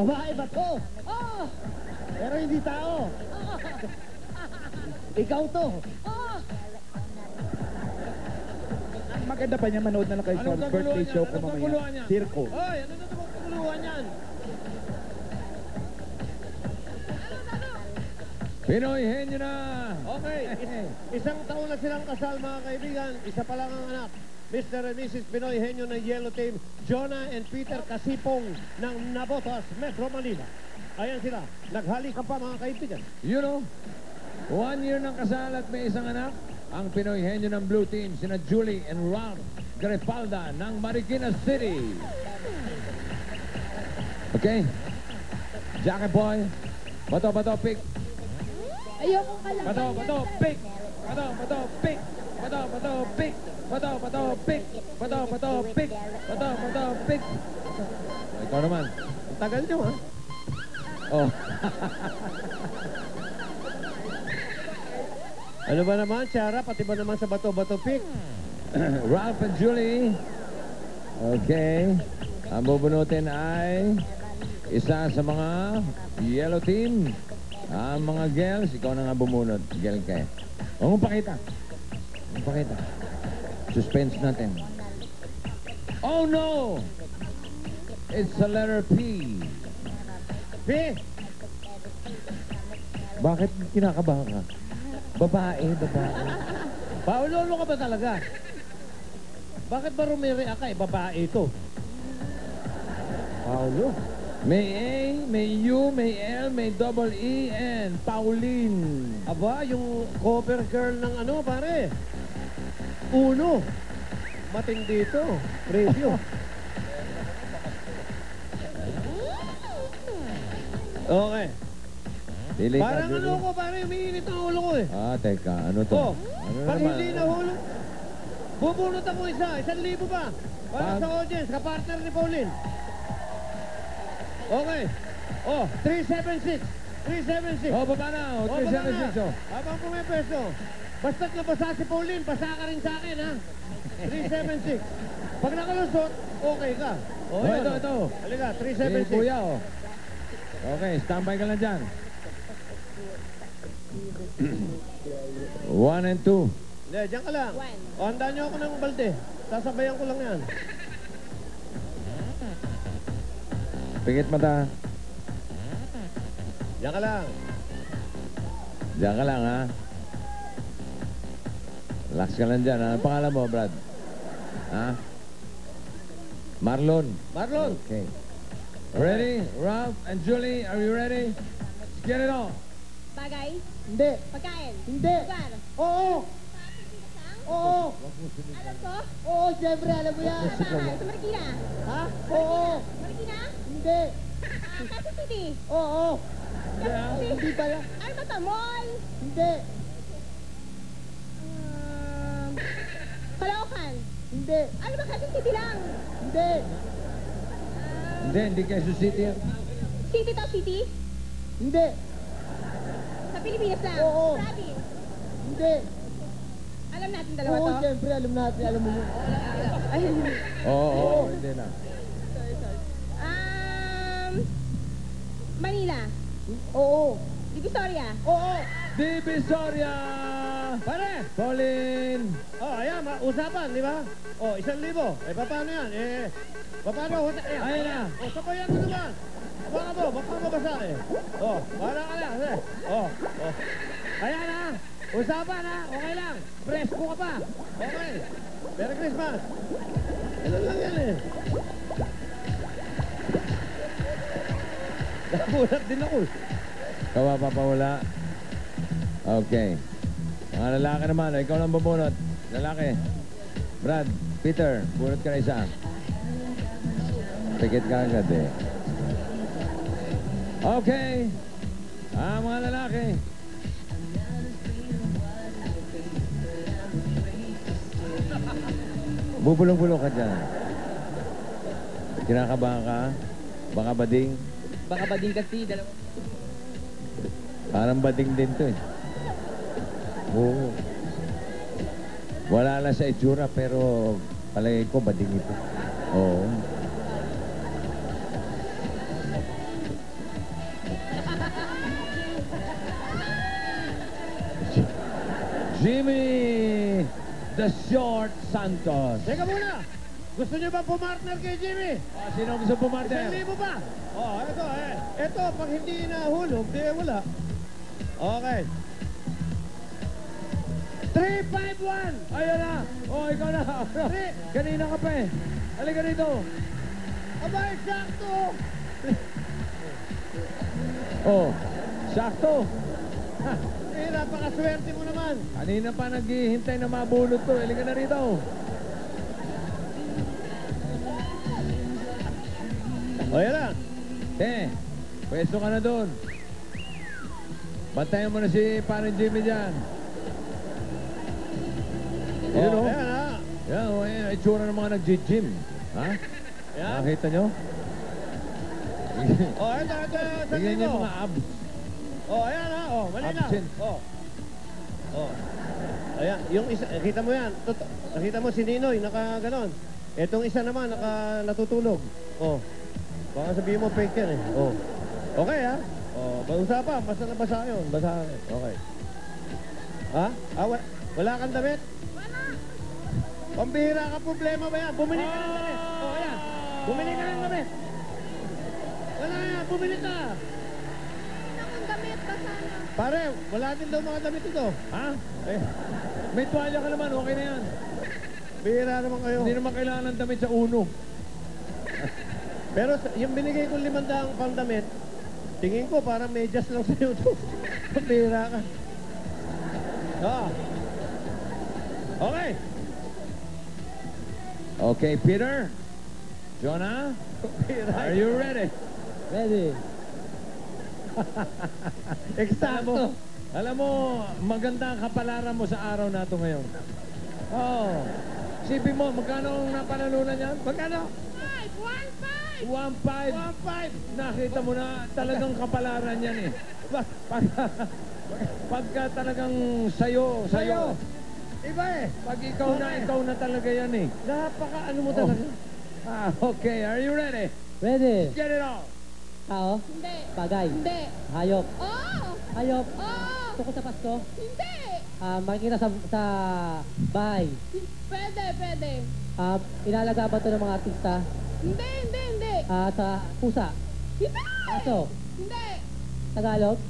Babae ba to? Oo! Pero hindi tao. Ikaw to. Oo! Ang maganda pa niya, manood na lang kayo sa birthday show ko mamaya. Circo. Hoy, ano na naman kaguluhan yan? Pinoy Henyo na! Okay, isang taon na silang kasal mga kaibigan. Isa pa lang ang anak. Mr. and Mrs. Pinoy Henyo ng Yellow Team, Jonah and Peter Kasipong ng Navotas, Metro Manila. Ayan sila, naghalikan pa mga kaibigan. You know, 1 year ng kasal at may isang anak. Ang Pinoy Henyo ng Blue Team, sina Julie and Ralph Grefalda ng Marikina City. Okay? Jackie Boy, bato, pick. Ayokong kalaban. Bato, pick. Bato, pick. Bato, pick. Bato, pick. Bato, pick. Bato, pick. Ikaw naman. Ang tagal nyo, ha? Oh. Ano ba naman, Ciara? Pati ba naman sa bato-bato pick? Ralph and Julie. Okay. Ang bubunutin ay isa sa mga yellow team. Ang mga girls, ikaw na nga bumunot. Girl ka eh. Huwag mong pakita. Huwag mong pakita. Suspense natin. Oh no! It's the letter P. P! Bakit kinakabahan ka? Babae. Paulolo ka ba talaga? Bakit ba rumireact ka? Babae ito. Paulo? May A, may U, may L, may double E, and Pauline. Aba, yung cover girl ng ano, pare? Uno. Matindi ito. Preview. Okay. Dili ka, Parang Julie. ano ko, pare, umiinit ang ulo ko eh. Ah, teka. Ano to? Oh, Ano pag naman? hindi nahulog, bubunot ako 1,000 pa. Para Pag- sa audience, kapartner ni Pauline. Okay. Oh, 376. 376. Oh, baba na. Oh, Oh, baba 376. na. Oh. Habang pumepeso. Basta't nabasa si Pauline, basa ka rin sa akin, ha? 376. Pag nakalusot, okay ka. Oh, yun, ito. Halika, Si 376. Kuya, oh. Okay, standby ka lang dyan. 1 and 2. Hindi, dyan ka lang. One. O, handaan niyo ako ng balde. Sasabayan ko lang yan. Pikit mata. Dyan ka lang. Diyan ka lang, ha? Relax ka lang dyan, ha? Ano pangalan mo, Brad? Ha? Marlon. Marlon. Okay. Ready? Ralph and Julie, are you ready? Let's get it on. Bagay? Hindi. Pagkain? Hindi. Lugar? Oo. Oo. Alam ko? Oo, siyempre, alam mo yan. Bahay? Sa Marikina? Ha? Oo. Marikina? Hindi. Quezon City? Oo. Quezon City? Hindi pala. Ano ba ito? Mall? Hindi. Caloocan? Hindi. Ano ba Quezon City lang? Hindi. Hindi Quezon City. City to city? Hindi. Sa Pilipinas lang? Oo. Province? Hindi. Alam natin dalawa Oo, to? siyempre, alam natin. Alam mo yun. Ay, Oo, hindi na. Manila? Oo. Divisoria? Oo. Divisoria! Pare. Pauline! Oh, ayan, usapan, di ba? Oh, 1,000. Eh, paano yan? Paano? Ayan na. Oh, sabayan mo naman. Baka mo basa eh. Oh, para ka lang. Oh. Ayan na. Usapan ha. Okay lang. Presko ka pa. Okay. Merry Christmas. Ano lang yan eh. Nakulat din ako. Ikaw ba papawala? Okay. Mga lalaki naman, ikaw lang bubunot. Lalaki. Brad, Peter, bunot ka na isa. Pikit ka agad eh. Okay. Mga lalaki. Bubulong-bulong ka dyan. Kinakabahan ka? Baka bading? Baka ba din kasi dalawa? Parang bading din to eh. Oo. Wala lang sa itsura pero palagay ko bading ito. Oo. Jimmy the Short Santos. Teka muna. Gusto niyo ba pumartner kay Jimmy? Sino gusto pumartner? 1,000 ba? Ito eh. Ito, pag hindi nahulog, di wala. Okay. 3-5-1. Ayun na. Ikaw na. Kanina ka pa eh. Halika rito. Abay, sakto. Sakto. Napakaswerte mo naman. Kanina pa naghihintay na mabulot to. Halika na rito. Yan na. Pwesto ka na doon. Bantayan mo na si Paring Jimmy dyan. Yan o. Yan ha. Yan o. Yan. Itsura ng mga nag-gym. Ha? Yan. Nakita nyo? Ito. Tingnan nyo mga abs. Ayan ha. Malinaw. Absent. Ayan, yung isa, kita mo yan. Nakita mo si Ninoy, naka-ganon. Etong isa naman, natutulog. Baka sabihin mo fake yan eh. Okay ha? Basa pa, basta na basa yun. Basa. Okay. Ha? Wala kang damit? Wala. Pambihira ka, problema ba yan? Bumili ka ng damit. Ayan. Bumili ka ng damit. Wala yan, bumili ka. Akong damit, basa na. Pare, wala din daw mga damit ito. Ha? May tuwalya ka naman. Okay na yan. Bihira naman kayo. Hindi naman kailangan ng damit sa uno. Pero yung binigay ko 500 pang damit, tingin ko parang medyas lang sa'yo ito. Pambihira ka. Okay. Okay, Peter. Jonah, are you ready? Ready. Eksakto. Alam mo, maganda ang kapalaran mo sa araw na ito ngayon. Sipin mo, magkano ang napanalunan yan? Magkano? 1.5. 1.5. Nakita mo na talagang kapalaran yan eh. Pagka talagang sayo. Iba eh. Pag ikaw na talaga yan eh. Napaka ano mo talaga. Okay, are you ready? Ready. Get it on. Tao. Hindi. Bagay. Hindi. Hayop. Oo. Hayop. Oo. Tukol sa Pasko. Hindi. Makikita sa bahay. Pwede. Inalaga ba ito ng mga artista? Hindi. Sa pusa. Hindi. Aso. Hindi. Tagalog.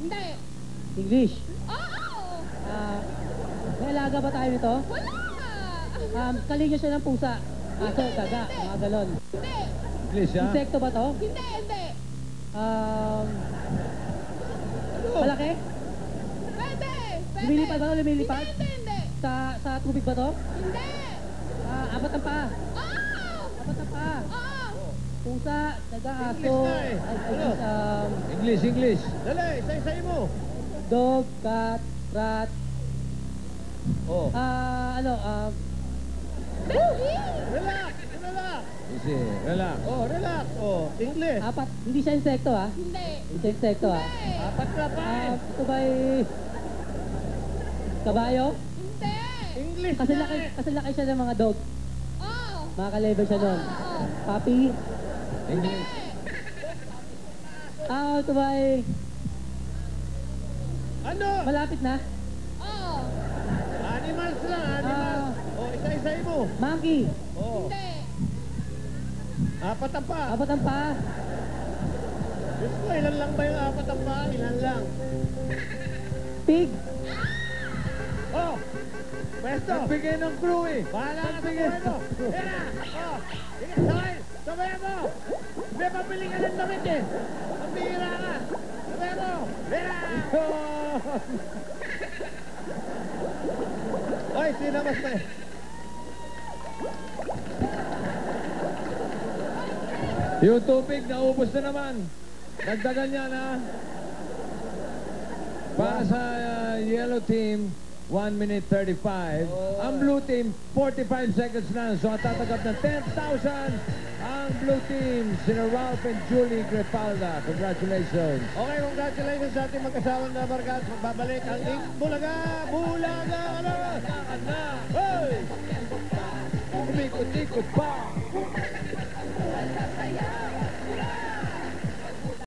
Hindi. English. Oo. May alaga ba tayo nito? Wala. Kalinya siya ng pusa. Aso, daga, mga galon. Hindi. English, ha? Insekto ba to? Hindi. Malaki? Pwede. Lumilipad ba to? Lumilipad? Hindi. Sa tubig ba to? Hindi. Apat ang paa. Oo. Apat ang paa. Oo. Pusa, daga, aso. English na eh. English. Dali, isa-isay mo. Dog, cat, rat. Relax. Easy, relax. Relax. English. Apat. Hindi siya insekto, ha? Hindi. Hindi siya insekto, ha? Apat na pa eh. Ito ba'y kabayo? Hindi. English Kasi na laki, eh. kasi laki siya ng mga dog. Oo. Mga ka-level siya nun. Papi. English. Ito ba'y Ano? malapit na? Oo. Animals lang, animals. Isa-isay mo. Monkey. Hindi. Apat ang pa. Apat ang paa. Diyos ko, ilan lang ba yung apat ang pa? Ilan lang. Pig. Pwesto. Nagbigay ng clue eh. Bahala ka sa buhay mo. Yan na. Sige, sabay mo. May pabili ka ng damit eh. Pambihira ka. Sabay mo. Yan na. Oy, sino mas may? Yung tubig, naubos na naman. Dagdagan yan, ha? Para sa yellow team, 1 minute 35. Ang blue team, 45 seconds lang. So, at tatagap ng 10,000 ang blue team, sina Ralph and Julie Grefalda. Congratulations. Okay, congratulations sa ating mag-asawang na Bargas. Magbabalik ang Ink Bulaga. Bulaga! Ano? Na! Hey! Umikot-ikot pa!